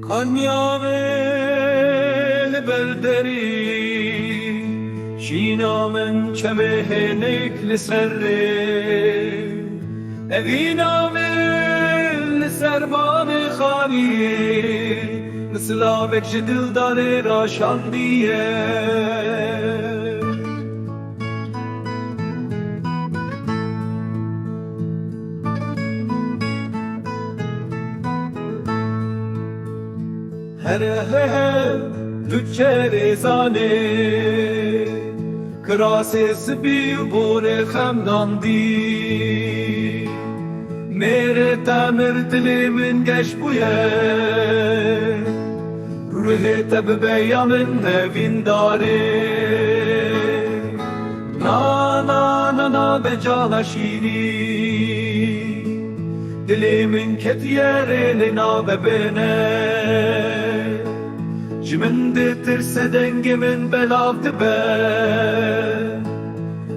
Kanya derî şîrîna min Çemê hênik li ser rê Evîna li ser banê xaniyê silavek ji dildarê ra şandiye biçe rêzanê Kirasê sibî warê xemlandî Mêrê temir dilê min geş bûye Ruhê te bibe min evîndarê nabe cana şîrîn dilê min ketiye nabe banê ditirse Dengê min belav dibe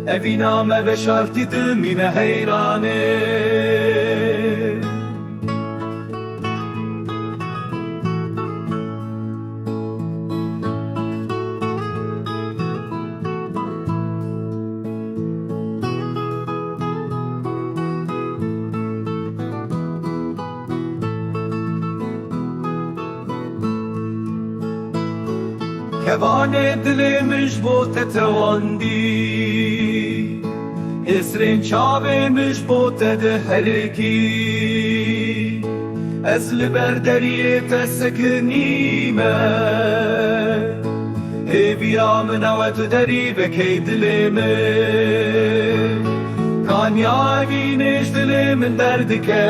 Evîna me ve şartî dimîne heyranê Kevanê dilê min ji bo te tewandî Esrên çavê min ji bo te diherêkî Ez li ber derîyê te sekinîme Hêviya min ew tu derî vekey dilê min Kanya evînê ji dilê min derdike